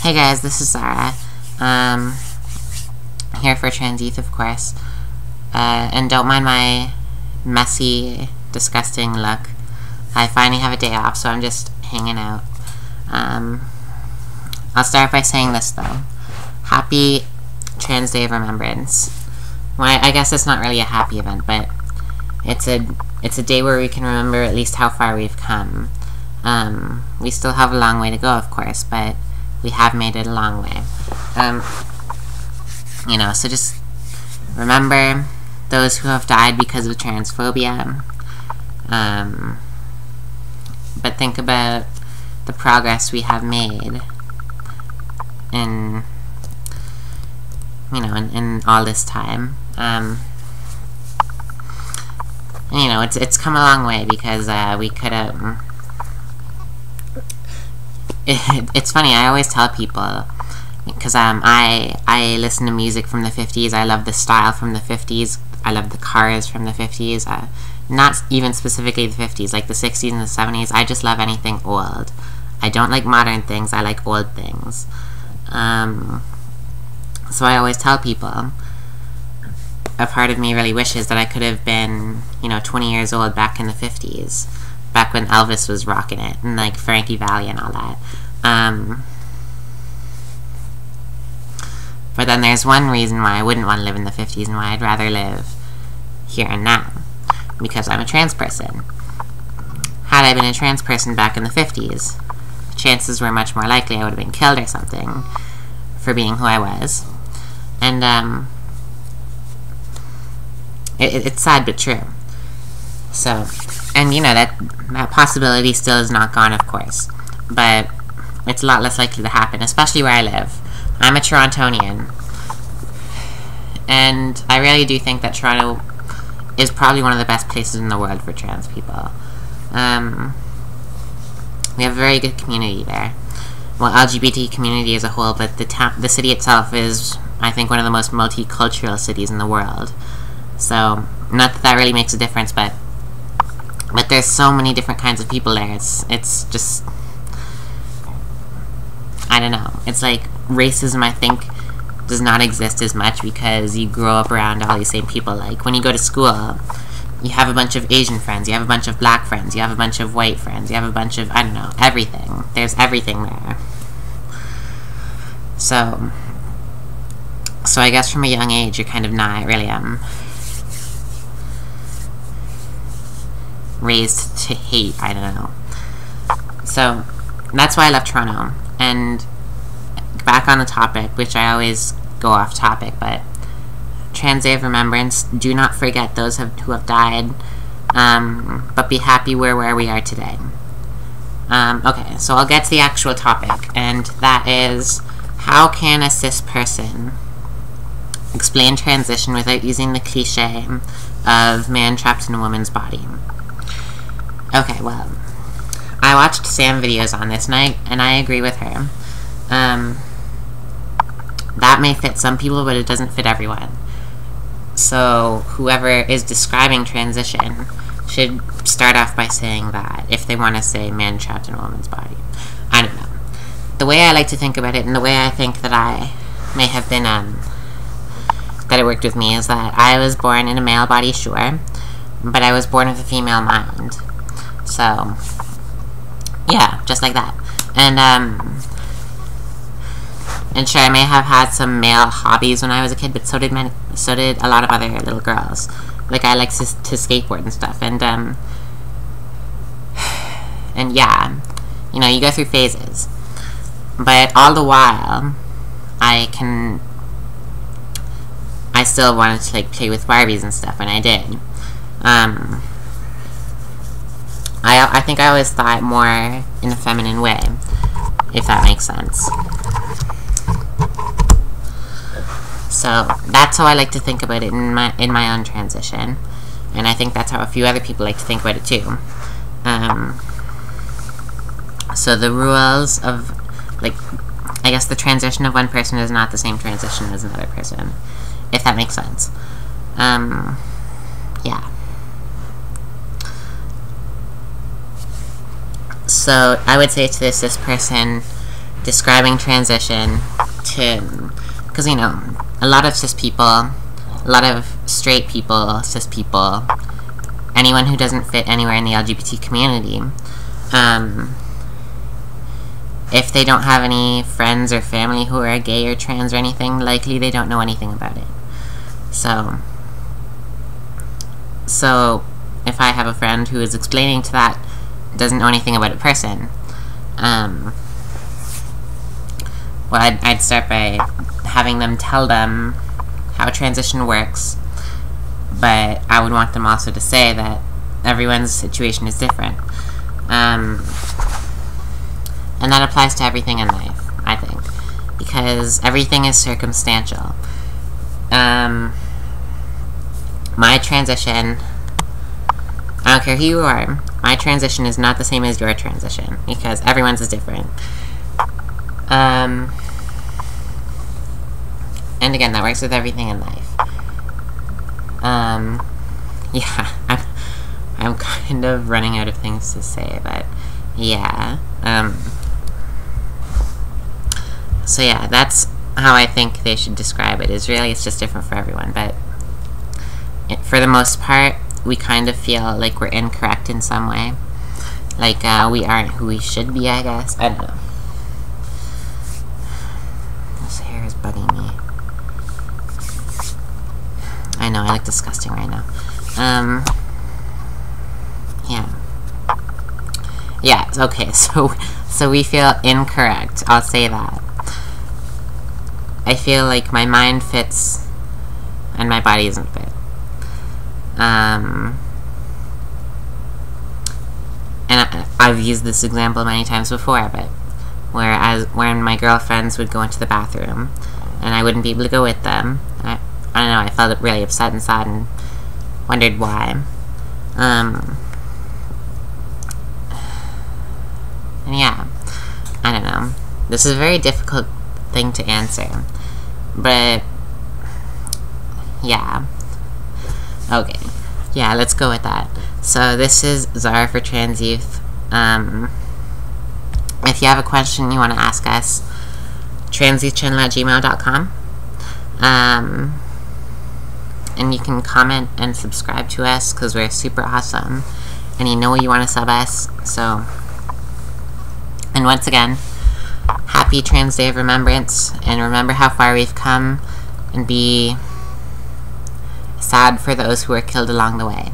Hey guys, this is Zara. Here for Trans Youth, of course. And don't mind my messy, disgusting look. I finally have a day off, so I'm just hanging out. I'll start by saying this, though. Happy Trans Day of Remembrance. Well, I guess it's not really a happy event, but it's a day where we can remember at least how far we've come. We still have a long way to go, of course, but we have made it a long way. So just remember those who have died because of transphobia. But think about the progress we have made in all this time. It's come a long way because we could have. It's funny, I always tell people, because I listen to music from the 50s, I love the style from the 50s, I love the cars from the 50s, not even specifically the 50s, like the 60s and the 70s, I just love anything old. I don't like modern things, I like old things. So I always tell people, a part of me really wishes that I could have been, 20 years old back in the 50s. Back when Elvis was rocking it, and like Frankie Valli and all that. But then there's one reason why I wouldn't want to live in the 50s and why I'd rather live here and now. Because I'm a trans person. Had I been a trans person back in the 50s, chances were much more likely I would have been killed or something for being who I was. And it's sad but true. So, and that possibility still is not gone, of course, but it's a lot less likely to happen, especially where I live. I'm a Torontonian, and I really do think that Toronto is probably one of the best places in the world for trans people. We have a very good community there. Well, LGBT community as a whole, but the city itself is, I think, one of the most multicultural cities in the world. So, not that that really makes a difference, but there's so many different kinds of people there. It's just, I don't know. It's like racism, I think, does not exist as much because you grow up around all these same people. Like, when you go to school, you have a bunch of Asian friends, you have a bunch of black friends, you have a bunch of white friends, you have a bunch of, I don't know, everything. There's everything there. So I guess from a young age, you're kind of not really, raised to hate, I don't know. So, that's why I left Toronto. And back on the topic, which I always go off topic, but Trans Day of Remembrance, do not forget those who have died, but be happy where we are today. Okay, so I'll get to the actual topic, and that is, how can a cis person explain transition without using the cliche of man trapped in a woman's body? Okay, well, I watched Sam videos on this, and I agree with her. That may fit some people, but it doesn't fit everyone. So, whoever is describing transition should start off by saying that, if they want to say man trapped in a woman's body. I don't know. The way I like to think about it, and the way I think that I may have been, that it worked with me, is that I was born in a male body, sure, but I was born with a female mind. So, yeah, just like that. And sure, I may have had some male hobbies when I was a kid, but so did a lot of other little girls. Like, I like to skateboard and stuff, and yeah, you go through phases. But all the while, I still wanted to, like, play with Barbies and stuff, and I did. I think I always thought more in a feminine way, if that makes sense. So, that's how I like to think about it in my own transition. And I think that's how a few other people like to think about it too. So the rules of, like, I guess the transition of one person is not the same transition as another person, if that makes sense. Yeah. So I would say to this person, describing transition to, because, you know, a lot of cis people, a lot of straight people, cis people, anyone who doesn't fit anywhere in the LGBT community, if they don't have any friends or family who are gay or trans or anything, likely they don't know anything about it. So if I have a friend who is explaining to that, doesn't know anything about a person, well, I'd start by having them tell them how transition works, but I would want them also to say that everyone's situation is different. And that applies to everything in life, I think, because everything is circumstantial. My transition, I don't care who you are, my transition is not the same as your transition, because everyone's is different. And again, that works with everything in life. Yeah, I'm kind of running out of things to say, but yeah. So yeah, that's how I think they should describe it, is really it's just different for everyone, but for the most part, we kind of feel like we're incorrect in some way. Like, we aren't who we should be, I guess. I don't know. This hair is bugging me. I know, I look disgusting right now. Yeah. Yeah, okay, so we feel incorrect. I'll say that. I feel like my mind fits and my body isn't fit. And I've used this example many times before, but when my girlfriends would go into the bathroom and I wouldn't be able to go with them, I don't know, I felt really upset and sad and wondered why. And yeah, I don't know. This is a very difficult thing to answer, but yeah. Okay, yeah, let's go with that. So this is Zara for Trans Youth. If you have a question you want to ask us, transyouthchannel@gmail.com. And you can comment and subscribe to us, because we're super awesome, and you know you want to sub us. So, and once again, happy Trans Day of Remembrance, and remember how far we've come, and be sad for those who were killed along the way.